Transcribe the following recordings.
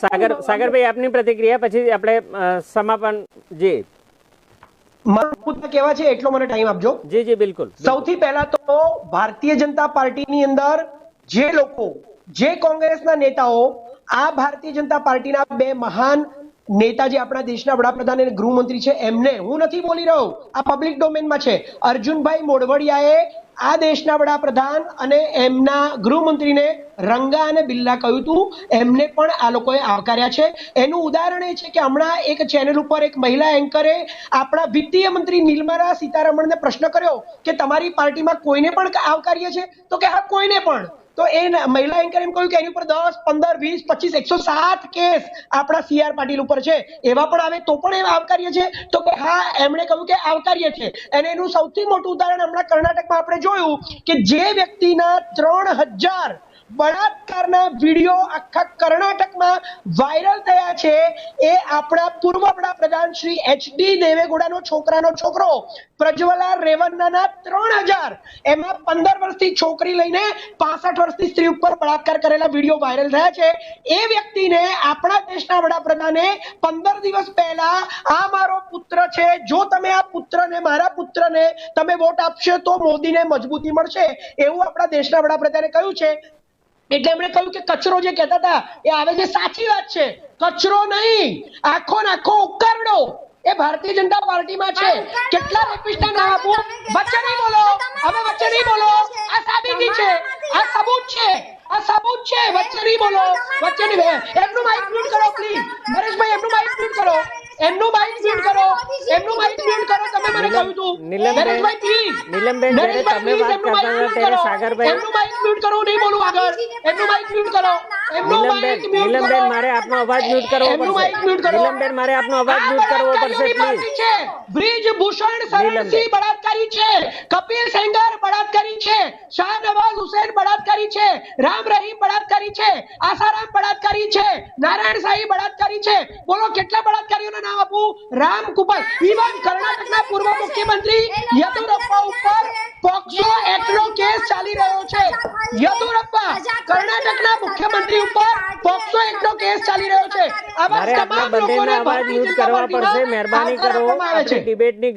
સાગરભાઈ આપની પ્રતિક્રિયા, પછી આપણે સમાપન. જી, મારું ખુદ કહેવા છે એટલો મને ટાઈમ આપજો. જી જી બિલકુલ. સૌથી પહેલા તો ભારતીય જનતા પાર્ટીની અંદર જે લોકો, જે કોંગ્રેસના નેતાઓ આ ભારતીય જનતા પાર્ટીના બે મહાન નેતા જે આપણા દેશના વડાપ્રધાન અને ગૃહમંત્રી છે એમને હું નથી બોલી રહ્યો, આ પબ્લિક ડોમેનમાં છે. અર્જુનભાઈ મોઢવાડિયાએ આ દેશના વડાપ્રધાન અને એમના ગૃહમંત્રીને રંગા અને બિલ્લા કહ્યું હતું, એમને પણ આ લોકોએ આવકાર્યા છે. એનું ઉદાહરણ એ છે કે હમણાં એક ચેનલ ઉપર એક મહિલા એન્કરે આપણા વિત્તીય મંત્રી નિર્મલા સીતારમણને પ્રશ્ન કર્યો કે તમારી પાર્ટીમાં કોઈને પણ આવકાર્ય છે, તો કે હા કોઈને પણ. તો એ મહિલા એન્કર એમ કહ્યું કે એની ઉપર 10, 15, 20, 25, 107 કેસ આપણા CR પાટીલ ઉપર છે, એવા પણ આવે તો પણ એ આવકાર્ય છે, તો કે હા એમણે કહ્યું કે આવકાર્ય છે. અને એનું સૌથી મોટું ઉદાહરણ હમણાં કર્ણાટકમાં આપણે જોયું કે જે વ્યક્તિના 3000 બળાત્કારના વિડીયો આખા કર્ણાટકમાં વાયરલ થયા છે એ આપણા પૂર્વ વડાપ્રધાન શ્રી HD દેવેગૌડાનો છોકરો પ્રજ્વલા રેવન્નાના 3000, એમાં 15 વર્ષથી છોકરી લઈને 65 વર્ષની સ્ત્રી ઉપર બળાત્કાર કરેલા વિડીયો વાયરલ થયા છે. એ વ્યક્તિને આપણા દેશના વડાપ્રધાને 15 દિવસ પહેલા આ મારો પુત્ર છે, જો તમે આ પુત્રને, મારા પુત્રને તમે વોટ આપશો તો મોદીને મજબૂતી મળશે, એવું આપણા દેશના વડાપ્રધાને કહ્યું છે. એટલે એમણે કહ્યું કે કચરો જે કહેતા હતા એ આવે છે, સાચી વાત છે, કચરો નહીં, આખો નાખો ઉકારડો એ ભારતીય જનતા પાર્ટીમાં છે. કેટલા રેપિસ્ટના નામ આપું? વચ્ચે નહીં બોલો, હવે વચ્ચે નહીં બોલો, આ સાબિતી છે, આ સબૂત છે, આ સબૂત છે, વચ્ચે નહીં બોલો, વચ્ચે નહીં. એમનું માઇક મ્યુટ કરો પ્લીઝ, નરેશભાઈ એમનું માઇક મ્યુટ કરો, એમનું માઇક મ્યુટ કરો, એમનું માઇક મ્યુટ કરો. તમે મને કહ્યું હતું નરેશભાઈ પ્લીઝ, નીલમબેન તમે વાત કરતા હતા ત્યારે સાગરભાઈ એમનું માઇક મ્યુટ કરો, નહીં બોલું આગળ, એમનું માઇક મ્યુટ કરો. નીલમબેન મારે આપનો અવાજ મ્યુટ કરવો પડશે. નીલમબેન મારે આપનો અવાજ મ્યુટ કરવો પડશે પ્લીઝ. બ્રિજભૂષણ શરણસિંહ બળાત્કારી છે, કપિલ સેંગર બળાત્કારી છે, શાહનવાઝ હુસૈન બળાત્કારી છે, રામ રહીમ બળાત્કારી છે, આસારામ બળાત્કારી છે, નારાયણ સાઈ બળાત્કારી છે. બોલો કેટલા બળાત્કારીઓના નામ આપું? રામ કુપાલ. ઇવન કર્ણાટકના પૂર્વ મુખ્યમંત્રી યેદુરપ્પા ઉપર પોક્સો એક્ટનો કેસ ચાલી રહ્યો છે. યેદુરપ્પા કર્ણાટકના મુખ્યમંત્રી ઉપર પોક્સો એક્ટનો કેસ ચાલી રહ્યો છે. આવા તમામ લોકોને અવાજ મ્યુટ કરવા પડશે, મહેરબાની કરો. આપણે ડિબેટની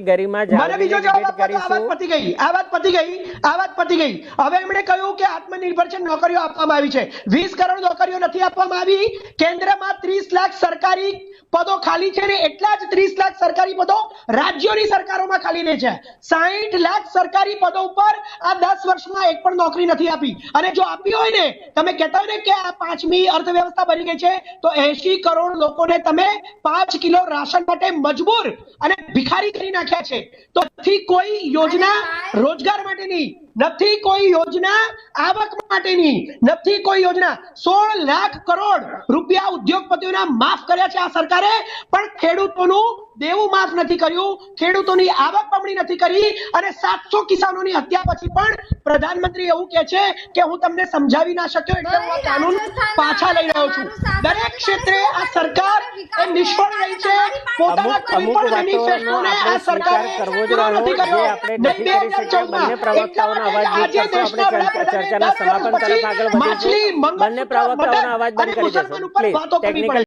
ગરિમા મને બીજો જવાબ આપો. આ વાત પતી ગઈ, આ વાત પતી ગઈ, આ વાત પતી ગઈ. હવે એમણે કહ્યું કે આત્મનિર્ભર છે, નોકરીઓ આપવામાં આવી છે. 20 કરોડ નોકરીઓ નથી આપવામાં આવી. કેન્દ્રમાં 30 લાખ સરકારી પદો ખાલી છે ને એટલા જ 30 લાખ સરકારી પદો રાજ્યોની સરકારોમાં ખાલી રહે છે. 60 લાખ સરકારી પદો ઉપર આ 10 વર્ષમાં એક પણ નોકરી નથી આપી. અને જો આપી હોય ને, તમે કહેતા હોય ને કે આ 5મી અર્થવ્યવસ્થા બની ગઈ છે, તો 80 કરોડ લોકોને તમે 5 કિલો રાશન માટે મજબૂર અને ભિખારી કરી નાખ્યા છે. તો નથી કોઈ યોજના રોજગાર માટેની, નથી કોઈ યોજના આવક માટેની, નથી કોઈ યોજના. 16 લાખ કરોડ રૂપિયા ઉદ્યોગપતિઓના માફ કર્યા છે આ સરકારે, પણ ખેડૂતોનું દેવું માફ નથી કર્યું, ખેડૂતોની આવક બમણી નથી કરી. અને 700 કિસાનોની હત્યા પછી પણ પ્રધાનમંત્રી એવું કહે છે કે હું તમને સમજાવી ના શક્યો એટલે હું આ કાનૂન પાછા લઈ રહ્યો છું. દરેક ક્ષેત્રે આ સરકાર એ નિષ્ફળ રહી છે. પોતાના કોઈ પણ મેનિફેસ્ટોને આ સરકારે કરવો જ રહ્યો જે આપણે નથી કરી શક્યા. બંને પ્રવક્તાઓના અવાજ બંધ કરશો. આપણે ચર્ચાના સમાપન તરફ આગળ વધીશું. બંને પ્રવક્તાઓના અવાજ બંધ કરી દેશો પ્લીઝ. ટેકનિકલ